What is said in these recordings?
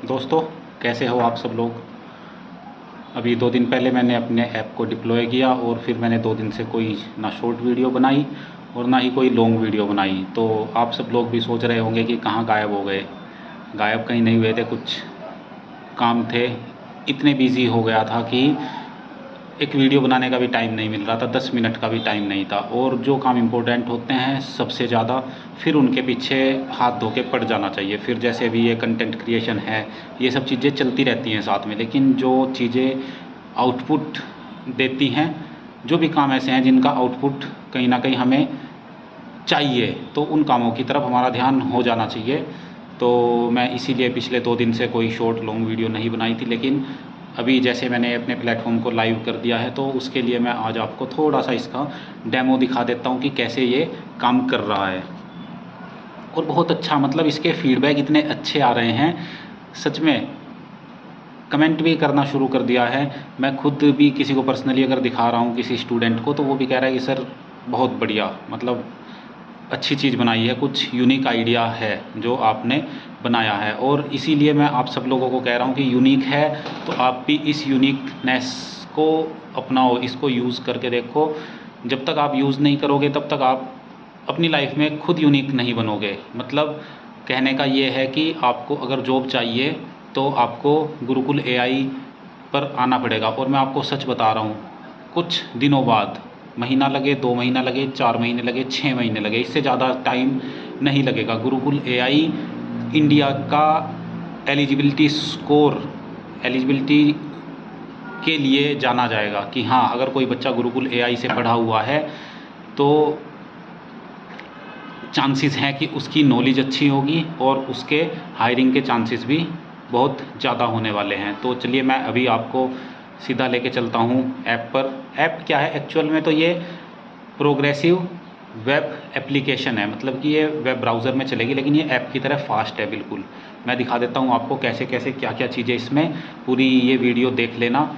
दोस्तों, कैसे हो आप सब लोग। अभी 2 दिन पहले मैंने अपने ऐप को डिप्लॉय किया और फिर मैंने 2 दिन से कोई ना शॉर्ट वीडियो बनाई और ना ही कोई लॉन्ग वीडियो बनाई। तो आप सब लोग भी सोच रहे होंगे कि कहाँ गायब हो गए। गायब कहीं नहीं हुए थे, कुछ काम थे, इतने बिज़ी हो गया था कि एक वीडियो बनाने का भी टाइम नहीं मिल रहा था, 10 मिनट का भी टाइम नहीं था। और जो काम इम्पोर्टेंट होते हैं सबसे ज़्यादा, फिर उनके पीछे हाथ धो के पड़ जाना चाहिए। फिर जैसे अभी ये कंटेंट क्रिएशन है, ये सब चीज़ें चलती रहती हैं साथ में, लेकिन जो चीज़ें आउटपुट देती हैं, जो भी काम ऐसे हैं जिनका आउटपुट कहीं ना कहीं हमें चाहिए, तो उन कामों की तरफ हमारा ध्यान हो जाना चाहिए। तो मैं इसीलिए पिछले 2 दिन से कोई शॉर्ट लॉन्ग वीडियो नहीं बनाई थी, लेकिन अभी जैसे मैंने अपने प्लेटफॉर्म को लाइव कर दिया है, तो उसके लिए मैं आज आपको थोड़ा सा इसका डेमो दिखा देता हूँ कि कैसे ये काम कर रहा है। और बहुत अच्छा, मतलब इसके फीडबैक इतने अच्छे आ रहे हैं, सच में। कमेंट भी करना शुरू कर दिया है। मैं खुद भी किसी को पर्सनली अगर दिखा रहा हूँ किसी स्टूडेंट को, तो वो भी कह रहा है कि सर बहुत बढ़िया, मतलब अच्छी चीज़ बनाई है, कुछ यूनिक आइडिया है जो आपने बनाया है। और इसीलिए मैं आप सब लोगों को कह रहा हूँ कि यूनिक है तो आप भी इस यूनिकनेस को अपनाओ, इसको यूज़ करके देखो। जब तक आप यूज़ नहीं करोगे तब तक आप अपनी लाइफ में खुद यूनिक नहीं बनोगे। मतलब कहने का ये है कि आपको अगर जॉब चाहिए तो आपको गुरुकुल एआई पर आना पड़ेगा। और मैं आपको सच बता रहा हूँ, कुछ दिनों बाद, महीना लगे, 2 महीना लगे, 4 महीने लगे, 6 महीने लगे, इससे ज़्यादा टाइम नहीं लगेगा, गुरुकुल एआई इंडिया का एलिजिबिलिटी के लिए जाना जाएगा कि हाँ, अगर कोई बच्चा गुरुकुल एआई से पढ़ा हुआ है तो चांसेस हैं कि उसकी नॉलेज अच्छी होगी और उसके हायरिंग के चांसेस भी बहुत ज़्यादा होने वाले हैं। तो चलिए मैं अभी आपको सीधा लेके चलता हूँ ऐप पर। ऐप क्या है एक्चुअल में, तो ये प्रोग्रेसिव वेब एप्लीकेशन है, मतलब कि ये वेब ब्राउज़र में चलेगी, लेकिन ये ऐप की तरह फास्ट है बिल्कुल। मैं दिखा देता हूँ आपको कैसे कैसे क्या क्या चीज़ें इसमें, पूरी ये वीडियो देख लेना।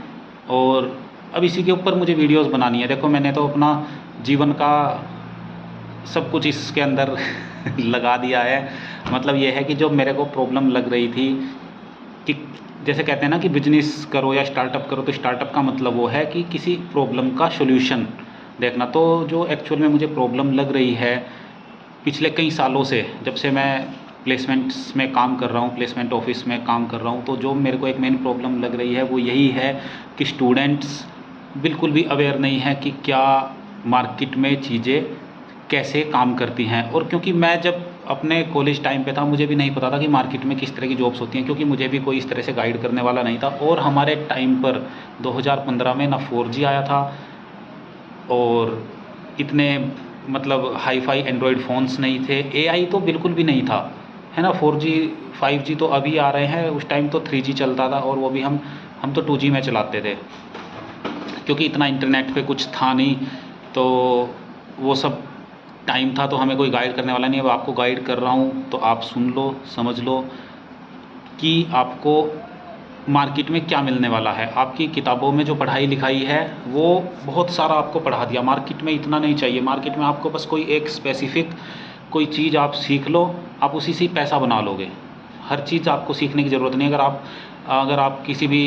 और अब इसी के ऊपर मुझे वीडियोस बनानी है। देखो, मैंने तो अपना जीवन का सब कुछ इसके अंदर लगा दिया है। मतलब ये है कि जो मेरे को प्रॉब्लम लग रही थी कि जैसे कहते हैं ना कि बिजनेस करो या स्टार्टअप करो, तो स्टार्टअप का मतलब वो है कि किसी प्रॉब्लम का सॉल्यूशन देखना। तो जो एक्चुअल में मुझे प्रॉब्लम लग रही है पिछले कई सालों से, जब से मैं प्लेसमेंट्स में काम कर रहा हूँ, प्लेसमेंट ऑफिस में काम कर रहा हूँ, तो जो मेरे को एक मेन प्रॉब्लम लग रही है वो यही है कि स्टूडेंट्स बिल्कुल भी अवेयर नहीं है कि क्या मार्केट में चीज़ें कैसे काम करती हैं। और क्योंकि मैं जब अपने कॉलेज टाइम पे था, मुझे भी नहीं पता था कि मार्केट में किस तरह की जॉब्स होती हैं, क्योंकि मुझे भी कोई इस तरह से गाइड करने वाला नहीं था। और हमारे टाइम पर 2015 में ना 4G आया था और इतने मतलब हाई फाई एंड्रॉयड फ़ोन्स नहीं थे, एआई तो बिल्कुल भी नहीं था, है ना। 4G 5G तो अभी आ रहे हैं, उस टाइम तो 3G चलता था, और वो भी हम तो 2G में चलाते थे, क्योंकि इतना इंटरनेट पे कुछ था नहीं। तो वो सब टाइम था, तो हमें कोई गाइड करने वाला नहीं। अब आपको गाइड कर रहा हूँ तो आप सुन लो, समझ लो कि आपको मार्केट में क्या मिलने वाला है। आपकी किताबों में जो पढ़ाई लिखाई है वो बहुत सारा आपको पढ़ा दिया, मार्केट में इतना नहीं चाहिए। मार्केट में आपको बस कोई एक स्पेसिफ़िक कोई चीज़ आप सीख लो, आप उसी से पैसा बना लोगे। हर चीज़ आपको सीखने की ज़रूरत नहीं। अगर आप किसी भी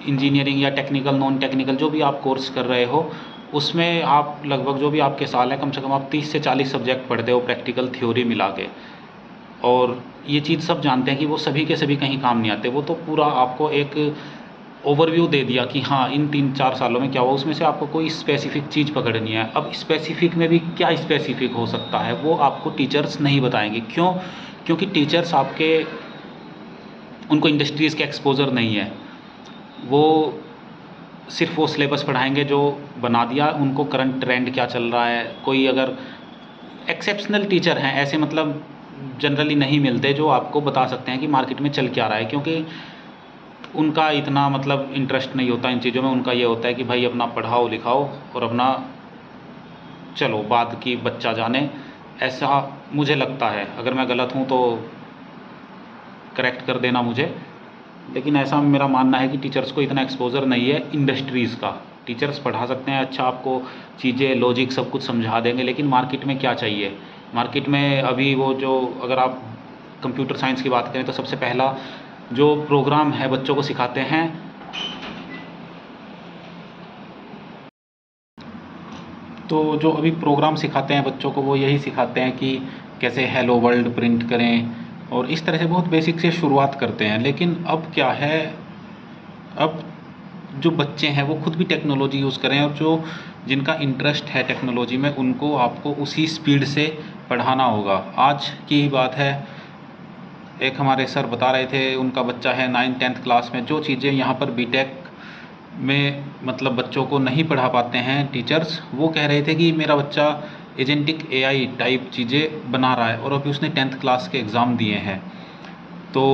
इंजीनियरिंग या टेक्निकल, नॉन टेक्निकल जो भी आप कोर्स कर रहे हो, उसमें आप लगभग जो भी आपके साल है, कम से कम आप 30 से 40 सब्जेक्ट पढ़ते हो, प्रैक्टिकल थ्योरी मिला के। और ये चीज़ सब जानते हैं कि वो सभी के सभी कहीं काम नहीं आते। वो तो पूरा आपको एक ओवरव्यू दे दिया कि हाँ, इन 3-4 सालों में क्या हुआ, उसमें से आपको कोई स्पेसिफ़िक चीज़ पकड़नी है। अब स्पेसिफ़िक में भी क्या स्पेसिफ़िक हो सकता है, वो आपको टीचर्स नहीं बताएंगे। क्यों? क्योंकि टीचर्स आपके, उनको इंडस्ट्रीज़ के एक्सपोज़र नहीं है। वो सिर्फ वो सिलेबस पढ़ाएंगे जो बना दिया, उनको करंट ट्रेंड क्या चल रहा है। कोई अगर एक्सेप्शनल टीचर हैं ऐसे, मतलब जनरली नहीं मिलते, जो आपको बता सकते हैं कि मार्केट में चल क्या रहा है, क्योंकि उनका इतना मतलब इंटरेस्ट नहीं होता इन चीज़ों में। उनका ये होता है कि भाई अपना पढ़ाओ लिखाओ और अपना चलो, बाद की बच्चा जाने। ऐसा मुझे लगता है, अगर मैं गलत हूँ तो करेक्ट कर देना मुझे, लेकिन ऐसा मेरा मानना है कि टीचर्स को इतना एक्सपोज़र नहीं है इंडस्ट्रीज़ का। टीचर्स पढ़ा सकते हैं, अच्छा आपको चीज़ें लॉजिक सब कुछ समझा देंगे, लेकिन मार्केट में क्या चाहिए। मार्केट में अभी वो जो, अगर आप कंप्यूटर साइंस की बात करें तो सबसे पहला जो प्रोग्राम है बच्चों को सिखाते हैं, तो जो अभी प्रोग्राम सिखाते हैं बच्चों को वो यही सिखाते हैं कि कैसे हेलो वर्ल्ड प्रिंट करें, और इस तरह से बहुत बेसिक से शुरुआत करते हैं। लेकिन अब क्या है, अब जो बच्चे हैं वो खुद भी टेक्नोलॉजी यूज़ करें, और जो जिनका इंटरेस्ट है टेक्नोलॉजी में उनको आपको उसी स्पीड से पढ़ाना होगा। आज की ही बात है, एक हमारे सर बता रहे थे, उनका बच्चा है 9th-10th क्लास में, जो चीज़ें यहाँ पर बीटेक में मतलब बच्चों को नहीं पढ़ा पाते हैं टीचर्स, वो कह रहे थे कि मेरा बच्चा एजेंटिक एआई टाइप चीज़ें बना रहा है, और अभी उसने 10th क्लास के एग्ज़ाम दिए हैं। तो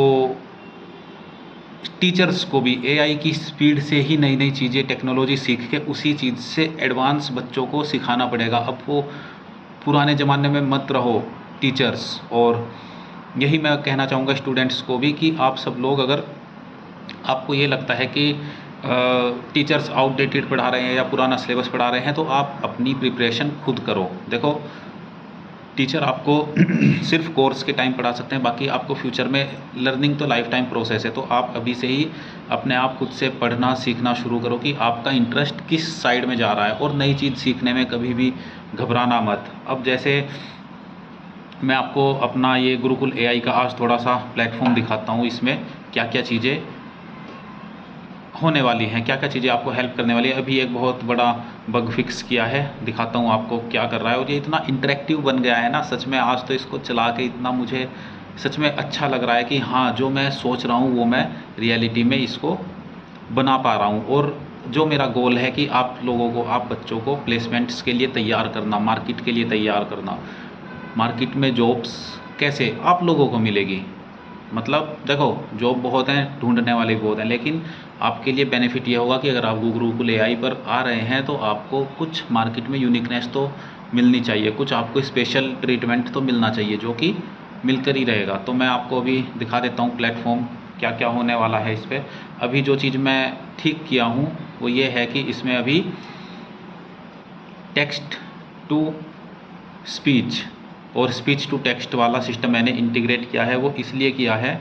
टीचर्स को भी एआई की स्पीड से ही नई नई चीज़ें टेक्नोलॉजी सीख के उसी चीज़ से एडवांस बच्चों को सिखाना पड़ेगा। अब वो पुराने ज़माने में मत रहो टीचर्स। और यही मैं कहना चाहूँगा स्टूडेंट्स को भी कि आप सब लोग, अगर आपको ये लगता है कि टीचर्स आउटडेटेड पढ़ा रहे हैं या पुराना सिलेबस पढ़ा रहे हैं, तो आप अपनी प्रिपरेशन खुद करो। देखो, टीचर आपको सिर्फ कोर्स के टाइम पढ़ा सकते हैं, बाकी आपको फ्यूचर में लर्निंग तो लाइफ टाइम प्रोसेस है। तो आप अभी से ही अपने आप खुद से पढ़ना सीखना शुरू करो कि आपका इंटरेस्ट किस साइड में जा रहा है, और नई चीज़ सीखने में कभी भी घबराना मत। अब जैसे मैं आपको अपना ये गुरुकुल एआई का आज थोड़ा सा प्लेटफॉर्म दिखाता हूँ, इसमें क्या क्या चीज़ें होने वाली हैं, क्या क्या चीज़ें आपको हेल्प करने वाली है। अभी एक बहुत बड़ा बग फिक्स किया है, दिखाता हूँ आपको क्या कर रहा है। और ये इतना इंटरेक्टिव बन गया है ना, सच में आज तो इसको चला के इतना मुझे सच में अच्छा लग रहा है कि हाँ, जो मैं सोच रहा हूँ वो मैं रियलिटी में इसको बना पा रहा हूँ। और जो मेरा गोल है कि आप लोगों को, आप बच्चों को प्लेसमेंट्स के लिए तैयार करना, मार्केट के लिए तैयार करना। मार्केट में जॉब्स कैसे आप लोगों को मिलेगी, मतलब देखो, जॉब बहुत हैं, ढूंढने वाले बहुत हैं, लेकिन आपके लिए बेनिफिट ये होगा कि अगर आप गुरुकुल एआई पर आ रहे हैं तो आपको कुछ मार्केट में यूनिकनेस तो मिलनी चाहिए, कुछ आपको स्पेशल ट्रीटमेंट तो मिलना चाहिए, जो कि मिलकर ही रहेगा। तो मैं आपको अभी दिखा देता हूँ प्लेटफॉर्म क्या क्या होने वाला है इस पर। अभी जो चीज़ मैं ठीक किया हूँ वो ये है कि इसमें अभी टेक्स्ट टू स्पीच और स्पीच टू टेक्स्ट वाला सिस्टम मैंने इंटीग्रेट किया है। वो इसलिए किया है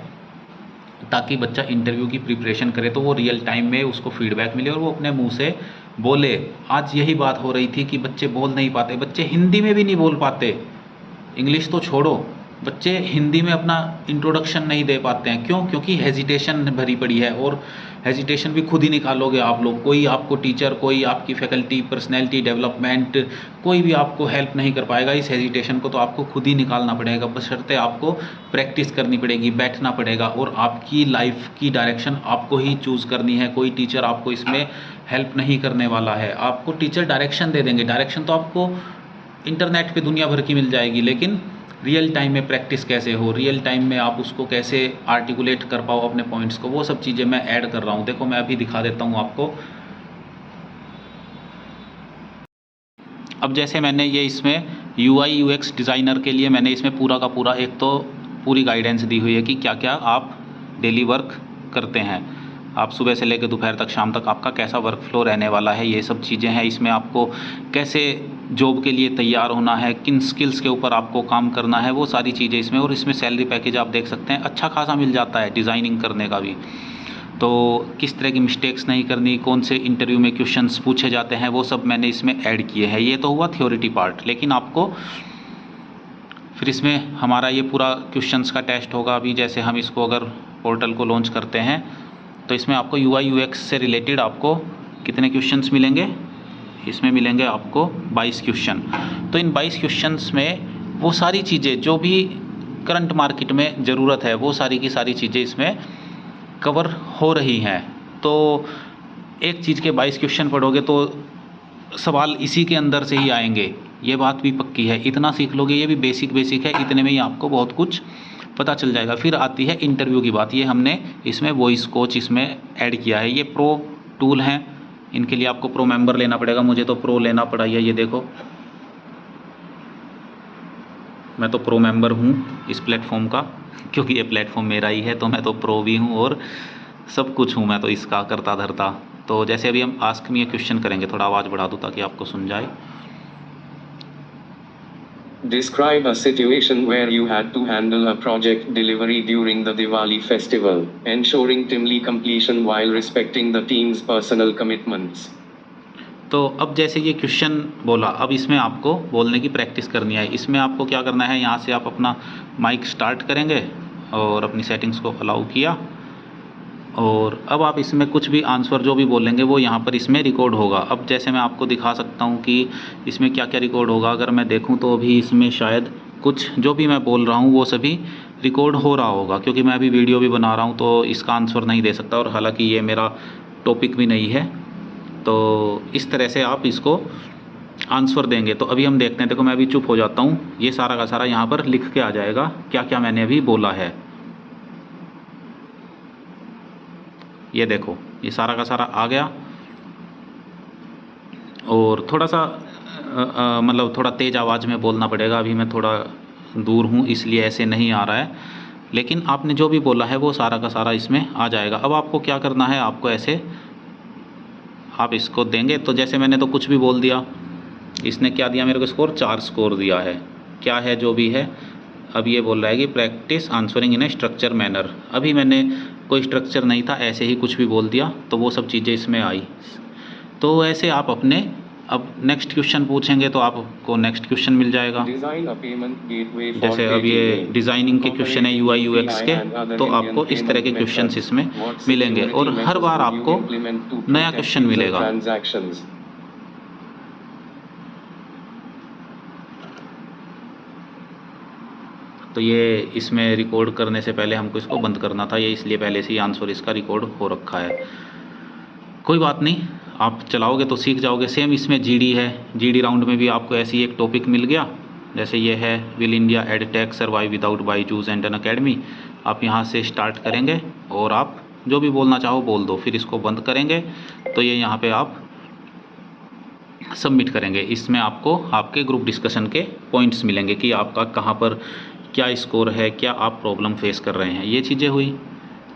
ताकि बच्चा इंटरव्यू की प्रिपरेशन करे तो वो रियल टाइम में उसको फीडबैक मिले और वो अपने मुंह से बोले। आज यही बात हो रही थी कि बच्चे बोल नहीं पाते, बच्चे हिंदी में भी नहीं बोल पाते, इंग्लिश तो छोड़ो, बच्चे हिंदी में अपना इंट्रोडक्शन नहीं दे पाते हैं। क्यों? क्योंकि हेजिटेशन भरी पड़ी है, और हेजिटेशन भी खुद ही निकालोगे आप लोग। कोई आपको टीचर, कोई आपकी फैकल्टी, पर्सनैलिटी डेवलपमेंट, कोई भी आपको हेल्प नहीं कर पाएगा। इस हेजिटेशन को तो आपको खुद ही निकालना पड़ेगा, बशर्ते आपको प्रैक्टिस करनी पड़ेगी, बैठना पड़ेगा, और आपकी लाइफ की डायरेक्शन आपको ही चूज़ करनी है। कोई टीचर आपको इसमें हेल्प नहीं करने वाला है। आपको टीचर डायरेक्शन दे देंगे, डायरेक्शन तो आपको इंटरनेट पे दुनिया भर की मिल जाएगी, लेकिन रियल टाइम में प्रैक्टिस कैसे हो, रियल टाइम में आप उसको कैसे आर्टिकुलेट कर पाओ अपने पॉइंट्स को, वो सब चीज़ें मैं ऐड कर रहा हूँ। देखो, मैं अभी दिखा देता हूँ आपको। अब जैसे मैंने ये इसमें UI UX डिज़ाइनर के लिए मैंने इसमें पूरा का पूरा एक तो पूरी गाइडेंस दी हुई है कि क्या क्या आप डेली वर्क करते हैं, आप सुबह से लेकर दोपहर तक, शाम तक आपका कैसा वर्क फ्लो रहने वाला है, ये सब चीज़ें हैं। इसमें आपको कैसे जॉब के लिए तैयार होना है, किन स्किल्स के ऊपर आपको काम करना है, वो सारी चीज़ें इसमें। और इसमें सैलरी पैकेज आप देख सकते हैं अच्छा खासा मिल जाता है डिज़ाइनिंग करने का भी। तो किस तरह की मिस्टेक्स नहीं करनी, कौन से इंटरव्यू में क्वेश्चंस पूछे जाते हैं, वो सब मैंने इसमें ऐड किए हैं। ये तो हुआ थ्योरिटी पार्ट, लेकिन आपको फिर इसमें हमारा ये पूरा क्वेश्चंस का टेस्ट होगा। अभी जैसे हम इसको अगर पोर्टल को लॉन्च करते हैं तो इसमें आपको UI UX से रिलेटेड आपको कितने क्वेश्चंस मिलेंगे, इसमें मिलेंगे आपको 22 क्वेश्चन। तो इन 22 क्वेश्चंस में वो सारी चीज़ें जो भी करंट मार्केट में ज़रूरत है, वो सारी की सारी चीज़ें इसमें कवर हो रही हैं। तो एक चीज़ के 22 क्वेश्चन पढ़ोगे तो सवाल इसी के अंदर से ही आएंगे, ये बात भी पक्की है। इतना सीख लोगे, ये भी बेसिक है, इतने में ही आपको बहुत कुछ पता चल जाएगा। फिर आती है इंटरव्यू की बात। ये हमने इसमें वॉइस कोच इसमें ऐड किया है। ये प्रो टूल हैं, इनके लिए आपको प्रो मेंबर लेना पड़ेगा। मुझे तो प्रो लेना पड़ा है। ये देखो, मैं तो प्रो मेंबर हूँ इस प्लेटफॉर्म का, क्योंकि ये प्लेटफॉर्म मेरा ही है, तो मैं तो प्रो भी हूँ और सब कुछ हूँ मैं तो इसका करता धरता। तो जैसे अभी हम आस्क मी ए क्वेश्चन करेंगे, थोड़ा आवाज़ बढ़ा दूँ ताकि आपको सुन जाए। Describe a situation where you had to handle a project delivery during the Diwali festival, ensuring timely completion while respecting the team's personal commitments. तो अब जैसे ये क्वेश्चन बोला, अब इसमें आपको बोलने की प्रैक्टिस करनी है। इसमें आपको क्या करना है, यहाँ से आप अपना माइक स्टार्ट करेंगे और अपनी सेटिंग्स को अलाउ किया, और अब आप इसमें कुछ भी आंसर जो भी बोलेंगे वो यहाँ पर इसमें रिकॉर्ड होगा। अब जैसे मैं आपको दिखा सकता हूँ कि इसमें क्या क्या रिकॉर्ड होगा। अगर मैं देखूँ तो अभी इसमें शायद कुछ जो भी मैं बोल रहा हूँ वो सभी रिकॉर्ड हो रहा होगा, क्योंकि मैं अभी वीडियो भी बना रहा हूँ तो इसका आंसर नहीं दे सकता, और हालांकि ये मेरा टॉपिक भी नहीं है। तो इस तरह से आप इसको आंसर देंगे। तो अभी हम देखते हैं, देखो मैं अभी चुप हो जाता हूँ, ये सारा का सारा यहाँ पर लिख के आ जाएगा क्या क्या मैंने अभी बोला है। ये देखो ये सारा का सारा आ गया, और थोड़ा सा मतलब थोड़ा तेज़ आवाज़ में बोलना पड़ेगा। अभी मैं थोड़ा दूर हूँ इसलिए ऐसे नहीं आ रहा है, लेकिन आपने जो भी बोला है वो सारा का सारा इसमें आ जाएगा। अब आपको क्या करना है, आपको ऐसे आप इसको देंगे। तो जैसे मैंने तो कुछ भी बोल दिया, इसने क्या दिया मेरे को स्कोर, 4 स्कोर दिया है। क्या है जो भी है, अब ये बोल रहा है कि practice answering in A structure manner. अभी मैंने कोई स्ट्रक्चर नहीं था, ऐसे ही कुछ भी बोल दिया तो वो सब चीज़ें इसमें आई। तो ऐसे आप अपने, अब नेक्स्ट क्वेश्चन पूछेंगे तो आपको नेक्स्ट क्वेश्चन मिल जाएगा। जैसे अब ये डिज़ाइनिंग के क्वेश्चन है UI UX के, तो आपको इस तरह के क्वेश्चन इसमें मिलेंगे, और हर बार आपको नया क्वेश्चन मिलेगा। तो ये इसमें रिकॉर्ड करने से पहले हमको इसको बंद करना था, ये इसलिए पहले से ही आंसर इसका रिकॉर्ड हो रखा है। कोई बात नहीं, आप चलाओगे तो सीख जाओगे। सेम इसमें GD है, GD राउंड में भी आपको ऐसी एक टॉपिक मिल गया। जैसे ये है will India edtech survive without Byju's and Unacademy. आप यहाँ से स्टार्ट करेंगे और आप जो भी बोलना चाहो बोल दो, फिर इसको बंद करेंगे तो ये यहाँ पे आप सबमिट करेंगे। इसमें आपको आपके ग्रुप डिस्कशन के पॉइंट्स मिलेंगे कि आपका कहाँ पर क्या स्कोर है, क्या आप प्रॉब्लम फेस कर रहे हैं, ये चीज़ें हुई।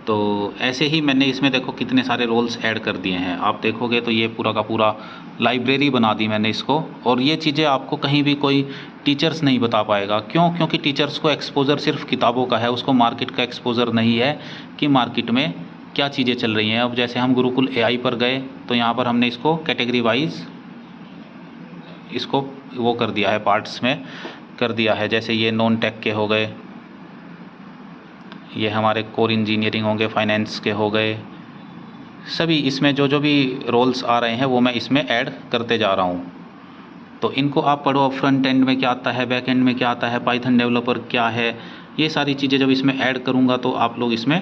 तो ऐसे ही मैंने इसमें देखो कितने सारे रोल्स ऐड कर दिए हैं। आप देखोगे तो ये पूरा का पूरा लाइब्रेरी बना दी मैंने इसको, और ये चीज़ें आपको कहीं भी कोई टीचर्स नहीं बता पाएगा। क्यों? क्योंकि टीचर्स को एक्सपोज़र सिर्फ किताबों का है, उसको मार्केट का एक्सपोज़र नहीं है कि मार्केट में क्या चीज़ें चल रही हैं। अब जैसे हम गुरुकुल AI पर गए तो यहाँ पर हमने इसको कैटेगरी वाइज इसको वो कर दिया है, पार्ट्स में कर दिया है। जैसे ये नॉन टेक के हो गए, ये हमारे कोर इंजीनियरिंग होंगे, फाइनेंस के हो गए, सभी इसमें जो जो भी रोल्स आ रहे हैं वो मैं इसमें ऐड करते जा रहा हूँ। तो इनको आप पढ़ो, फ्रंट एंड में क्या आता है, बैक एंड में क्या आता है, पाइथन डेवलपर क्या है, ये सारी चीज़ें जब इसमें ऐड करूँगा तो आप लोग इसमें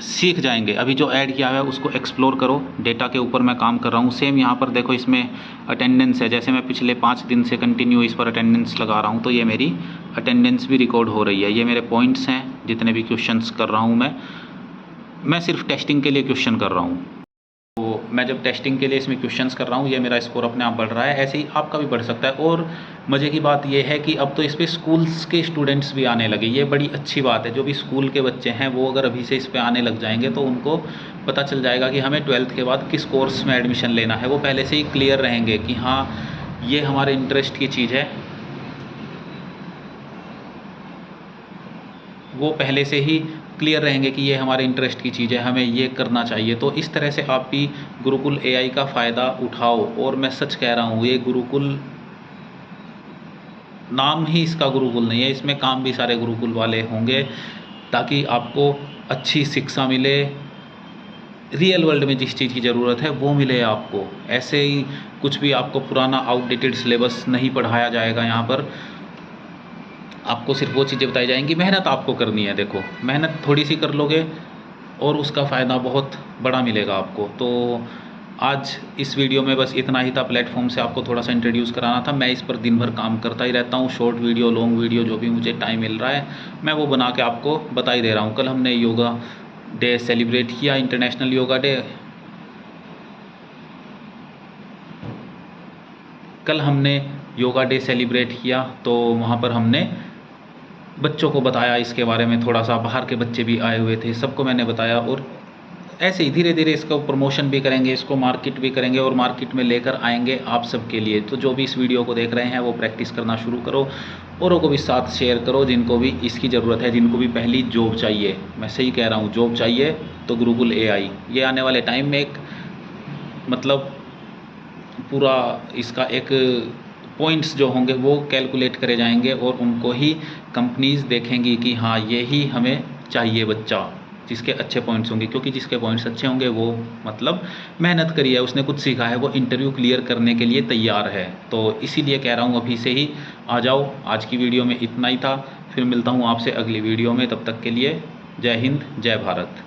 सीख जाएंगे। अभी जो ऐड किया है उसको एक्सप्लोर करो। डेटा के ऊपर मैं काम कर रहा हूँ। सेम यहाँ पर देखो इसमें अटेंडेंस है, जैसे मैं पिछले 5 दिन से कंटिन्यू इस पर अटेंडेंस लगा रहा हूँ तो ये मेरी अटेंडेंस भी रिकॉर्ड हो रही है। ये मेरे पॉइंट्स हैं जितने भी क्वेश्चंस कर रहा हूँ मैं सिर्फ टेस्टिंग के लिए क्वेश्चन कर रहा हूँ। तो मैं जब टेस्टिंग के लिए इसमें क्वेश्चंस कर रहा हूँ, ये मेरा स्कोर अपने आप बढ़ रहा है। ऐसे ही आपका भी बढ़ सकता है। और मज़े की बात ये है कि अब तो इस पर स्कूल्स के स्टूडेंट्स भी आने लगे। ये बड़ी अच्छी बात है। जो भी स्कूल के बच्चे हैं वो अगर अभी से इस पर आने लग जाएंगे तो उनको पता चल जाएगा कि हमें 12th के बाद किस कोर्स में एडमिशन लेना है। वो पहले से ही क्लियर रहेंगे कि हाँ ये हमारे इंटरेस्ट की चीज़ है, वो पहले से ही क्लियर रहेंगे कि ये हमारे इंटरेस्ट की चीज़ है, हमें ये करना चाहिए। तो इस तरह से आप भी गुरुकुल AI का फ़ायदा उठाओ। और मैं सच कह रहा हूँ, ये गुरुकुल नाम ही इसका गुरुकुल नहीं है, इसमें काम भी सारे गुरुकुल वाले होंगे, ताकि आपको अच्छी शिक्षा मिले, रियल वर्ल्ड में जिस चीज़ की ज़रूरत है वो मिले आपको। ऐसे ही कुछ भी आपको पुराना आउटडेटेड सिलेबस नहीं पढ़ाया जाएगा। यहाँ पर आपको सिर्फ वो चीज़ें बताई जाएंगी। मेहनत आपको करनी है। देखो मेहनत थोड़ी सी कर लोगे और उसका फ़ायदा बहुत बड़ा मिलेगा आपको। तो आज इस वीडियो में बस इतना ही था। प्लेटफॉर्म से आपको थोड़ा सा इंट्रोड्यूस कराना था। मैं इस पर दिन भर काम करता ही रहता हूँ। शॉर्ट वीडियो, लॉन्ग वीडियो, जो भी मुझे टाइम मिल रहा है मैं वो बना के आपको बता ही दे रहा हूँ। कल हमने योगा डे सेलिब्रेट किया, इंटरनेशनल योगा डे। कल हमने योगा डे सेलिब्रेट किया तो वहाँ पर हमने बच्चों को बताया इसके बारे में थोड़ा सा। बाहर के बच्चे भी आए हुए थे, सबको मैंने बताया। और ऐसे ही धीरे धीरे इसका प्रमोशन भी करेंगे, इसको मार्केट भी करेंगे और मार्केट में लेकर आएंगे आप सबके लिए। तो जो भी इस वीडियो को देख रहे हैं वो प्रैक्टिस करना शुरू करो, औरों को भी साथ शेयर करो जिनको भी इसकी ज़रूरत है, जिनको भी पहली जॉब चाहिए। मैं सही कह रहा हूँ, जॉब चाहिए तो गुरुकुल AI ये आने वाले टाइम में एक मतलब पूरा इसका एक पॉइंट्स जो होंगे वो कैलकुलेट करे जाएंगे और उनको ही कंपनीज़ देखेंगी कि हाँ यही हमें चाहिए बच्चा जिसके अच्छे पॉइंट्स होंगे, क्योंकि जिसके पॉइंट्स अच्छे होंगे वो मतलब मेहनत करी है, उसने कुछ सीखा है, वो इंटरव्यू क्लियर करने के लिए तैयार है। तो इसीलिए कह रहा हूँ अभी से ही आ जाओ। आज की वीडियो में इतना ही था, फिर मिलता हूँ आपसे अगली वीडियो में। तब तक के लिए जय हिंद, जय भारत।